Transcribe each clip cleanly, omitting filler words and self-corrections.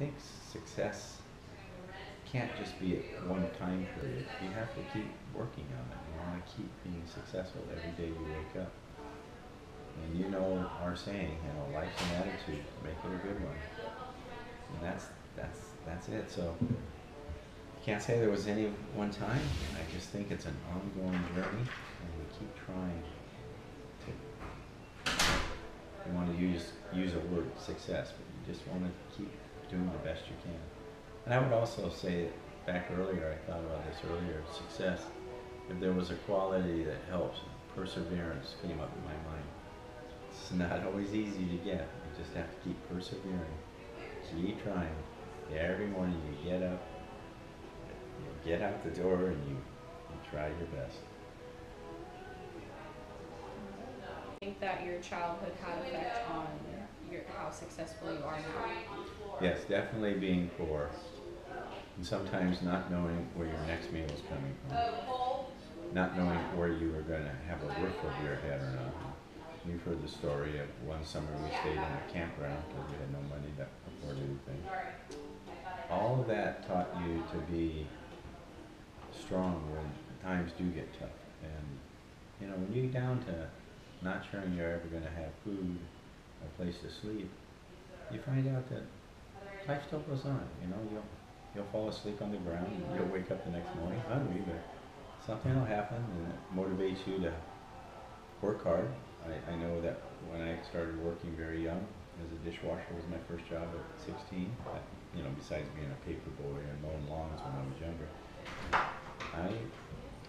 think success can't just be at one time period. You have to keep working on it. You want to keep being successful every day you wake up. And you know our saying, life's an attitude. Make it a good one. And that's it. So I can't say there was any one time. I just think it's an ongoing journey, and we keep trying to. You want to use a word, success, but you just want to keep doing the best you can. And I would also say, back earlier, I thought about this earlier, success, if there was a quality that helps, perseverance came up in my mind. It's not always easy to get. You just have to keep persevering. Keep trying. Every morning you get up, you get out the door, and you try your best. I think that your childhood had an effect on how successful you are now. Yes, definitely being poor. And sometimes not knowing where your next meal is coming from. Not knowing where you were going to have a roof over your head or not. You've heard the story of one summer we stayed in a campground because we had no money to afford anything. All of that taught you to be strong when times do get tough. And, when you get down to not sure you're ever going to have food, a place to sleep, you find out that life still goes on. You'll fall asleep on the ground, and you'll wake up the next morning hungry, but something will happen and it motivates you to work hard. I know that when I started working very young, as a dishwasher was my first job at 16. Besides being a paper boy and mowing lawns when I was younger,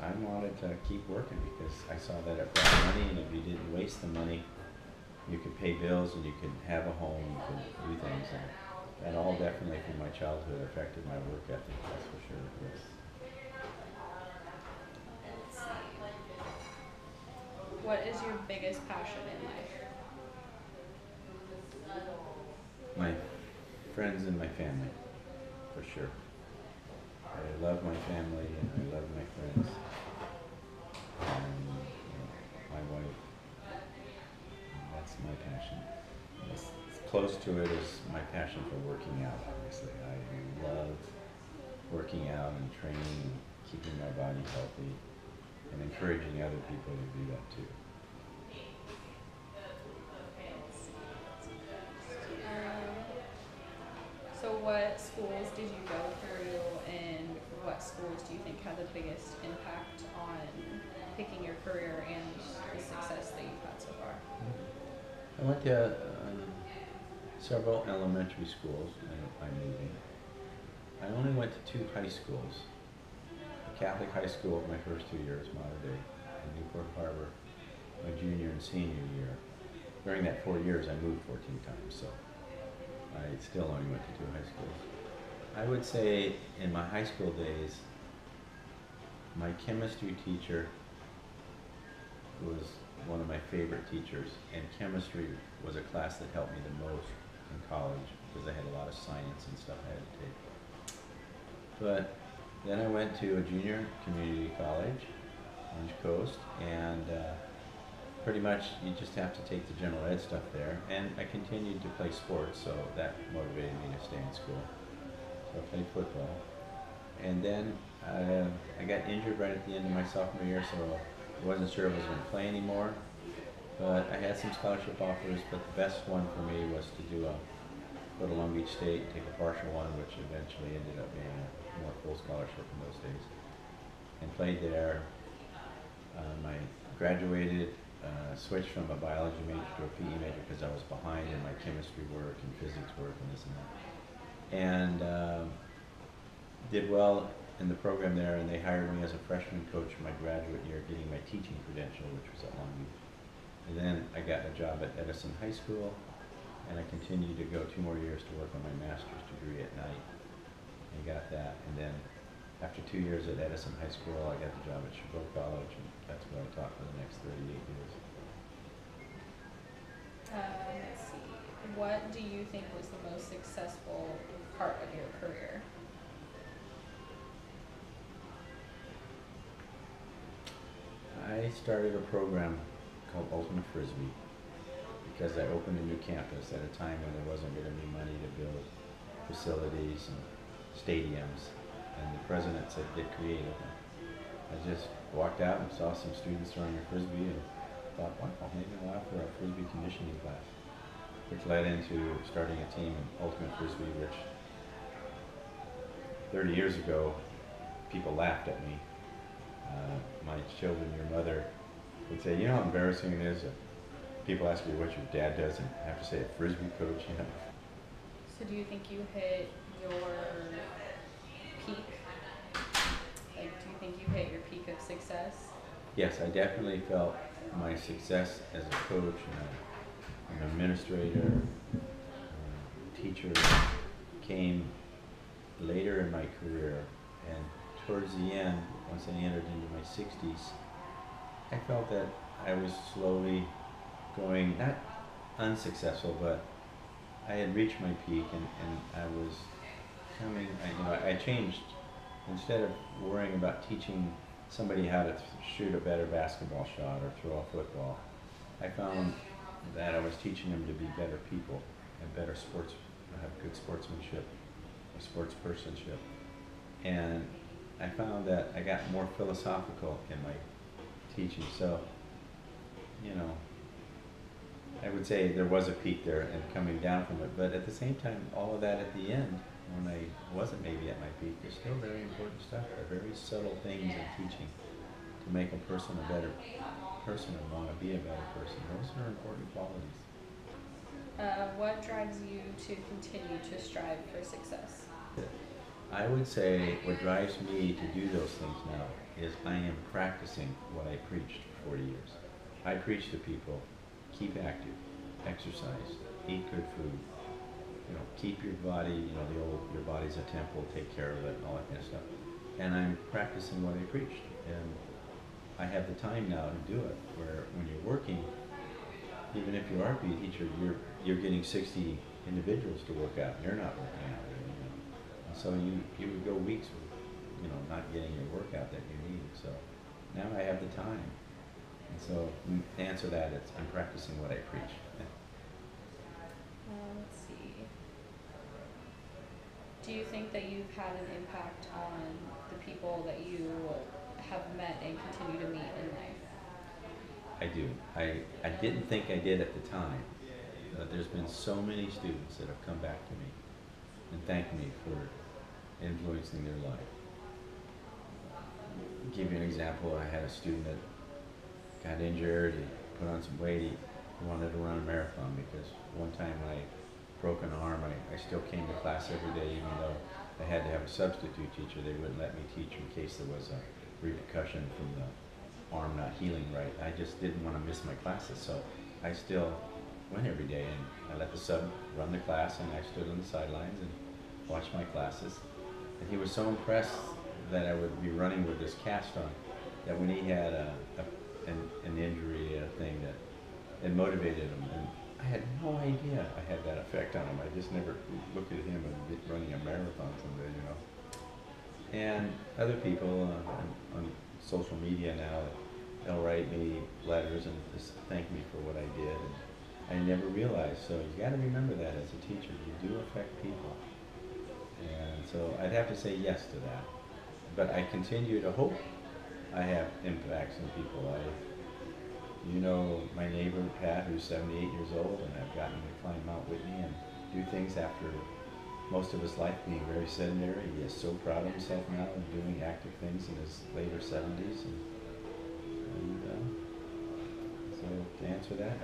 I wanted to keep working because I saw that it brought money, and if you didn't waste the money, you could pay bills and you could have a home, you could do things. And that all definitely from my childhood affected my work ethic, that's for sure. Yes. What is your biggest passion in life? My friends and my family, for sure. I love my family and I love my friends. And my wife. That's my passion. As close to it is my passion for working out, obviously. I love working out and training and keeping my body healthy and encouraging other people to do that too. So what schools did you go through, and what schools do you think had the biggest impact on picking your career and the success that you've had so far? I went to several elementary schools in my moving. I only went to 2 high schools. A Catholic high school my first 2 years, Mater Dei, in Newport Harbor, my junior and senior year. During that 4 years, I moved 14 times, so I still only went to 2 high schools. I would say in my high school days, my chemistry teacher was one of my favorite teachers, and chemistry was a class that helped me the most in college because I had a lot of science and stuff I had to take. But then I went to a junior community college, Orange Coast, and pretty much you just have to take the general ed stuff there. And I continued to play sports, so that motivated me to stay in school. So I played football. And then I got injured right at the end of my sophomore year, so I wasn't sure if I was going to play anymore. But I had some scholarship offers, but the best one for me was to go to Long Beach State, take a partial one, which eventually ended up being a more full scholarship in those days. And played there. I graduated, switched from a biology major to a PE major because I was behind in my chemistry work and physics work and this and that. And did well in the program there, and they hired me as a freshman coach for my graduate year, getting my teaching credential, which was at Long Beach. And then I got a job at Edison High School, and I continued to go 2 more years to work on my master's degree at night, and got that. And then after 2 years at Edison High School, I got the job at Chabot College, and that's where I taught for the next 38 years. Let's see. What do you think was the most successful part of your career? I started a program called Ultimate Frisbee because I opened a new campus at a time when there wasn't going to be money to build facilities and stadiums, and the president said, get creative. I just walked out and saw some students throwing a frisbee and thought, wow, maybe I'll offer a frisbee conditioning class, which led into starting a team in ultimate frisbee, which 30 years ago, people laughed at me. My children, your mother, would say, you know how embarrassing it is if people ask you what your dad does and have to say a frisbee coach, you know. So do you think you hit your peak? Like, do you think you hit your peak of success? Yes, I definitely felt my success as a coach and an administrator, teacher came later in my career, and towards the end, once I entered into my 60s, I felt that I was slowly going, not unsuccessful, but I had reached my peak, and I was coming, I changed. Instead of worrying about teaching somebody how to shoot a better basketball shot or throw a football, I found that I was teaching them to be better people and better sports, have good sportsmanship, sports personship. And I found that I got more philosophical in my teaching. So, you know, I would say there was a peak there and coming down from it, but at the same time, all of that at the end, when I wasn't maybe at my peak, there's still very important stuff. There are very subtle things in teaching to make a person a better person and want to be a better person. Those are important qualities. What drives you to continue to strive for success? I would say what drives me to do those things now is I am practicing what I preached for 40 years. I preach to people, keep active, exercise, eat good food, keep your body, your body's a temple, take care of it, and all that kind of stuff. And I'm practicing what I preached. And I have the time now to do it, where when you're working, even if you are a PE teacher, you're getting 60 individuals to work out. You're not working out. And so you would go weeks with, not getting your workout that you need. So now I have the time. And so to answer that, I'm practicing what I preach. Let's see. Do you think that you've had an impact on the people that you have met and continue to meet in life? I do. I didn't think I did at the time, but there's been so many students that have come back to me and thanked me for influencing their life. I'll give you an example. I had a student that got injured, he put on some weight, he wanted to run a marathon because one time when I broke an arm, I still came to class every day even though I had to have a substitute teacher. They wouldn't let me teach in case there was a repercussion from the arm not healing right. I just didn't want to miss my classes, so I still went every day, and I let the sub run the class, and I stood on the sidelines and watched my classes. And he was so impressed that I would be running with this cast on that when he had an injury, a thing that it motivated him. And I had no idea I had that effect on him. I just never looked at him and running a marathon someday, And other people on social media now, they'll write me letters and just thank me for what I did. And I never realized. So you got to remember that as a teacher, you do affect people. And so I'd have to say yes to that. But I continue to hope I have impacts on people. My neighbor Pat, who's 78 years old, and I've gotten him to climb Mount Whitney and do things after most of his life being very sedentary. He is so proud of himself now and doing active things in his later 70s. And so to answer that,